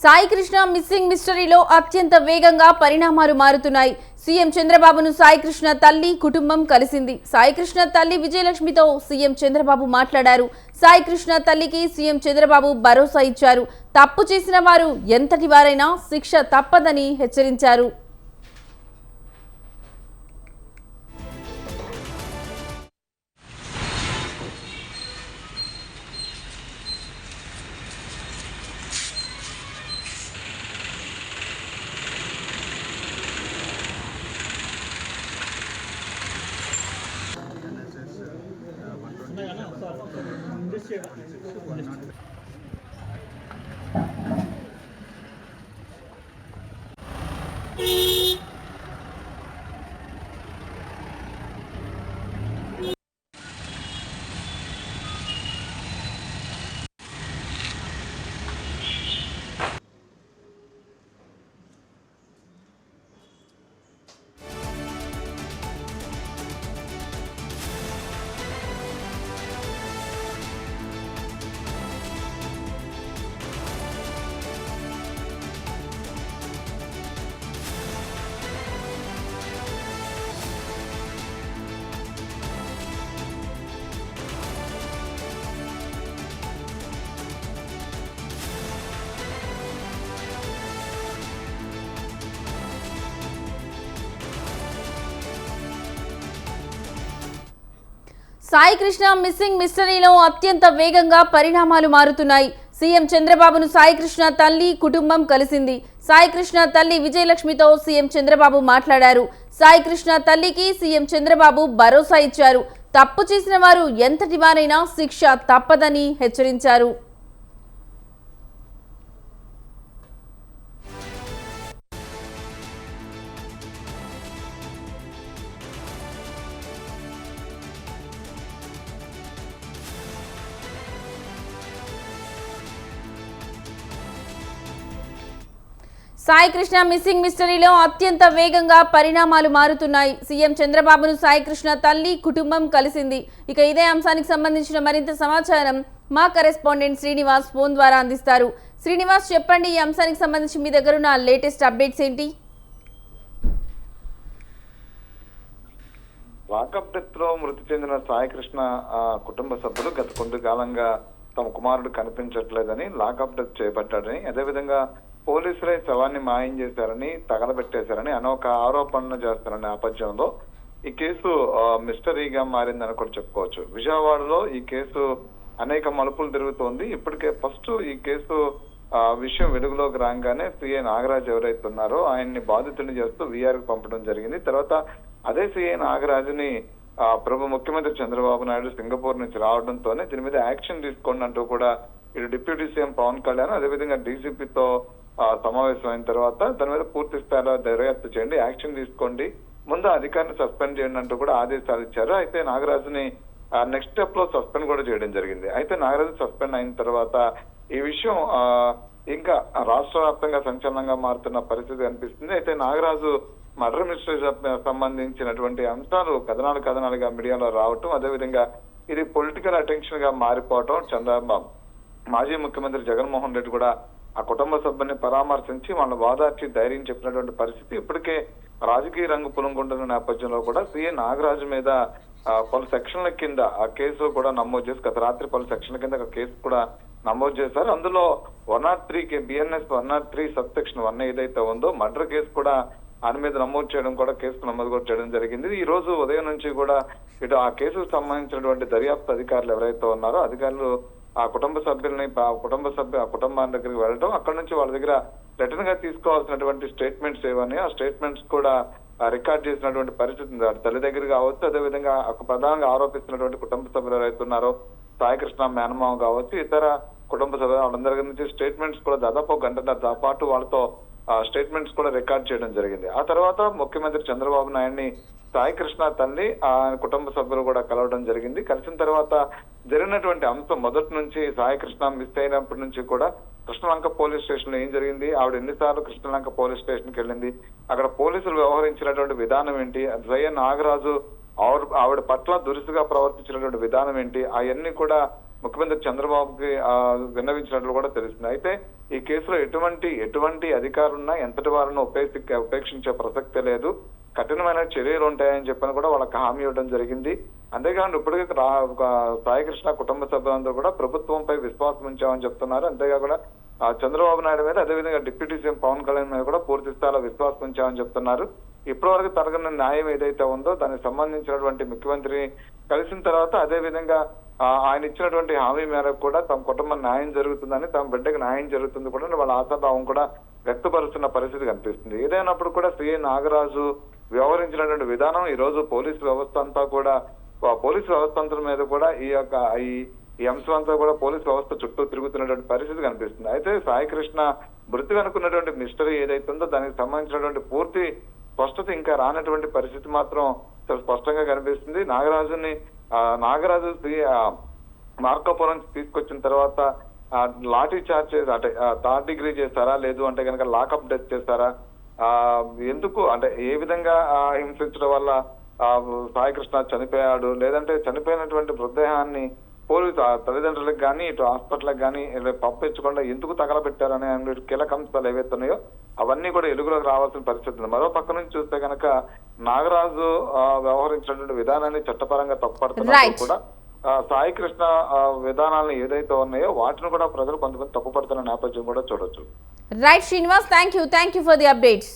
Sai Krishna missing మిస్టరీలో అత్యంత వేగంగా పరిణామాలు మారుతున్నాయి. సీఎం చంద్రబాబును సాయి కృష్ణ తల్లి కుటుంబం కలిసింది. సాయి కృష్ణ తల్లి విజయలక్ష్మితో సీఎం చంద్రబాబు మాట్లాడారు. సాయి కృష్ణ తల్లికి సీఎం చంద్రబాబు భరోసా ఇచ్చారు. తప్పు చేసిన వారు ఎంతటి వారైనా శిక్ష తప్పదని హెచ్చరించారు. సాయి కృష్ణ మిస్సింగ్ మిస్టరీలో అత్యంత వేగంగా పరిణామాలు మారుతున్నాయి. సీఎం చంద్రబాబును సాయి కృష్ణ తల్లి కుటుంబం కలిసింది. సాయి కృష్ణ తల్లి విజయలక్ష్మితో సీఎం చంద్రబాబు మాట్లాడారు. సాయి కృష్ణ తల్లికి సీఎం చంద్రబాబు భరోసా ఇచ్చారు. తప్పు చేసిన వారు ఎంతటి వారైనా శిక్ష తప్పదని హెచ్చరించారు. సాయి కృష్ణ మిస్సింగ్ మిస్టరీలో అత్యంత వేగంగా పరిణామాలు మారుతున్నాయి. సీఎం చంద్రబాబును సాయి కృష్ణ తల్లి కుటుంబం కలిసింది. ఇక ఇదే అంశానికి సంబంధించిన మరింత సమాచారం మా కరెస్పాండెంట్ శ్రీనివాస్ ఫోన్ ద్వారా అందిస్తారు. శ్రీనివాస్, చెప్పండి, ఈ అంశానికి సంబంధించి మీ దగ్గర ఉన్న లేటెస్ట్ అప్డేట్స్ ఏంటి? లాకప్ డెత్ లో మృతి చెందిన సాయి కృష్ణ కుటుంబ సభ్యులు గత కొంతకాలంగా తమ కుమారుడు కనిపించట్లేదని లాకప్ డెత్ చేపట్టాడని, అదేవిధంగా పోలీసులే శవాన్ని మాయం చేశారని, తగలబెట్టేశారని అనేక ఆరోపణలు చేస్తున్న నేపథ్యంలో ఈ కేసు మిస్టరీగా మారిందని కూడా చెప్పుకోవచ్చు. విజయవాడలో ఈ కేసు అనేక మలుపులు తిరుగుతోంది. ఇప్పటికే ఫస్ట్ ఈ కేసు విషయం వెలుగులోకి రాగానే సిఐ నాగరాజ్ ఎవరైతే ఉన్నారో ఆయన్ని బాధితుడిని చేస్తూ వీఆర్ కు పంపడం జరిగింది. తర్వాత అదే సిఐ నాగరాజుని ప్రభు ముఖ్యమంత్రి చంద్రబాబు నాయుడు సింగపూర్ నుంచి రావడంతోనే దీని మీద యాక్షన్ తీసుకోండి అంటూ కూడా ఇటు డిప్యూటీ సీఎం పవన్ కళ్యాణ్ అదేవిధంగా డీజీపీతో సమావేశం అయిన తర్వాత దాని మీద పూర్తి స్థాయిలో దర్యాప్తు చేయండి, యాక్షన్ తీసుకోండి, ముందు అధికారిని సస్పెండ్ చేయండి అంటూ కూడా ఆదేశాలు ఇచ్చారు. అయితే నాగరాజుని నెక్స్ట్ స్టెప్ లో సస్పెండ్ కూడా చేయడం జరిగింది. అయితే నాగరాజు సస్పెండ్ అయిన తర్వాత ఈ విషయం ఇంకా రాష్ట్ర వ్యాప్తంగా సంచలనంగా మారుతున్న పరిస్థితి కనిపిస్తుంది. అయితే నాగరాజు మర్డర్ మిస్టరీ సంబంధించినటువంటి అంశాలు కథనాలుగా మీడియాలో రావటం, అదేవిధంగా ఇది పొలిటికల్ అటెన్షన్ గా మారిపోవటం, చంద్రబాబు మాజీ ముఖ్యమంత్రి జగన్మోహన్ రెడ్డి కూడా ఆ కుటుంబ సభ్యుల్ని పరామర్శించి వాళ్ళ వాదార్చి ధైర్యం చెప్పినటువంటి పరిస్థితి ఇప్పటికే రాజకీయ రంగు పులుముకుంటున్న నేపథ్యంలో కూడా సీఎం నాగరాజు మీద పలు సెక్షన్ల కింద ఆ కేసు కూడా నమోదు చేసి గత రాత్రి పలు సెక్షన్ల కింద కేసు కూడా నమోదు చేశారు. అందులో 103 బిఎన్ఎస్ 103 సబ్ సెక్షన్ 1 ఏదైతే ఉందో మర్డర్ కేసు కూడా ఆయన మీద నమోదు చేయడం కూడా కేసు నమోదు కూడా చేయడం జరిగింది. ఈ రోజు ఉదయం నుంచి కూడా ఇటు ఆ కేసుకు సంబంధించినటువంటి దర్యాప్తు అధికారులు ఎవరైతే ఉన్నారో అధికారులు ఆ కుటుంబ సభ్యుల్ని కుటుంబాన్ని దగ్గరికి వెళ్ళడం, అక్కడ నుంచి వాళ్ళ దగ్గర రిటర్న్ గా తీసుకోవాల్సినటువంటి స్టేట్మెంట్స్ ఏవని ఆ స్టేట్మెంట్స్ కూడా రికార్డ్ చేసినటువంటి పరిస్థితి ఉంది. తల్లి దగ్గర కావచ్చు, అదేవిధంగా ప్రధానంగా ఆరోపిస్తున్నటువంటి కుటుంబ సభ్యులు ఎవరైతే ఉన్నారో సాయి కృష్ణ మేనమామ కావచ్చు, ఇతర కుటుంబ సభ్యులు వాళ్ళందరి నుంచి స్టేట్మెంట్స్ కూడా దాదాపు 1 గంటన్నర పాటు వాళ్ళతో స్టేట్మెంట్స్ కూడా రికార్డ్ చేయడం జరిగింది. ఆ తర్వాత ముఖ్యమంత్రి చంద్రబాబు నాయుడిని సాయి కృష్ణ తల్లి ఆ కుటుంబ సభ్యులు కూడా కలవడం జరిగింది. కలిసిన తర్వాత జరిగినటువంటి అంశం మొదటి నుంచి సాయి కృష్ణ మిస్ అయినప్పటి నుంచి కూడా కృష్ణలంక పోలీస్ స్టేషన్ లో ఏం జరిగింది, ఆవిడ ఎన్నిసార్లు కృష్ణలంక పోలీస్ స్టేషన్ కి వెళ్ళింది, అక్కడ పోలీసులు వ్యవహరించినటువంటి విధానం ఏంటి, సయ్య నాగరాజు ఆవిడ పట్ల దురుసుగా ప్రవర్తించినటువంటి విధానం ఏంటి, అవన్నీ కూడా ముఖ్యమంత్రి చంద్రబాబుకి విన్నవించినట్లు కూడా తెలుస్తుంది. అయితే ఈ కేసులో ఎటువంటి అధికారులున్నా ఎంతటి వారిని ఉపేక్షించే ప్రసక్తే లేదు, కఠినమైన చర్యలు ఉంటాయని చెప్పని కూడా వాళ్ళకి హామీ ఇవ్వడం జరిగింది. అంతేకాకుండా ఇప్పటికే సాయికృష్ణ కుటుంబ సభ్యులందరూ కూడా ప్రభుత్వంపై విశ్వాసం ఉంచామని చెప్తున్నారు. అంతేకాకుండా చంద్రబాబు నాయుడు మీద, అదేవిధంగా డిప్యూటీ సీఎం పవన్ కళ్యాణ్ మీద కూడా పూర్తి స్థాయిలో విశ్వాసం ఉంచామని చెప్తున్నారు. ఇప్పటి వరకు తరగని న్యాయం ఏదైతే ఉందో దానికి సంబంధించినటువంటి ముఖ్యమంత్రిని కలిసిన తర్వాత, అదేవిధంగా ఆయన ఇచ్చినటువంటి హామీ మేరకు కూడా తమ కుటుంబం న్యాయం జరుగుతుందని, తమ బిడ్డకి న్యాయం జరుగుతుంది కూడా వాళ్ళ ఆశాభావం కూడా వ్యక్తపరుస్తున్న పరిస్థితి కనిపిస్తుంది. ఏదైనప్పుడు కూడా సిఐ నాగరాజు వ్యవహరించినటువంటి విధానం ఈ రోజు పోలీసు వ్యవస్థ అంతా మీద కూడా ఈ అంశం అంతా కూడా పోలీసు వ్యవస్థ చుట్టూ తిరుగుతున్నటువంటి పరిస్థితి కనిపిస్తుంది. అయితే సాయికృష్ణ మృతి వెనుకున్నటువంటి మిస్టరీ ఏదైతే ఉందో దానికి సంబంధించినటువంటి పూర్తి స్పష్టత ఇంకా రానటువంటి పరిస్థితి మాత్రం చాలా స్పష్టంగా కనిపిస్తుంది. నాగరాజు మార్కాపురం తీసుకొచ్చిన తర్వాత లాఠీ చార్జ్ అంటే థర్డ్ డిగ్రీ చేస్తారా, లేదు అంటే కనుక లాకప్ డెత్ చేస్తారా, ఎందుకు అంటే ఏ విధంగా హింసించడం వల్ల సాయికృష్ణ చనిపోయాడు, లేదంటే చనిపోయినటువంటి మృతదేహాన్ని పోలీసు తల్లిదండ్రులకు కానీ ఇటు హాస్పిటల్కి కానీ పంపించకుండా ఎందుకు తగలబెట్టారనే కీలక అంశాలు ఏవైతే ఉన్నాయో అవన్నీ కూడా వెలుగులోకి రావాల్సిన పరిస్థితి ఉంది. మరో పక్క నుంచి చూస్తే కనుక నాగరాజు వ్యవహరించినటువంటి విధానాన్ని చట్టపరంగా తప్పుపడుతున్నప్పుడు కూడా సాయికృష్ణ విధానాలను ఏదైతే ఉన్నాయో వాటిని కూడా ప్రజలు కొంతమంది తప్పుపడుతున్న నేపథ్యం కూడా చూడొచ్చు. Right Srinivas, thank you for the updates.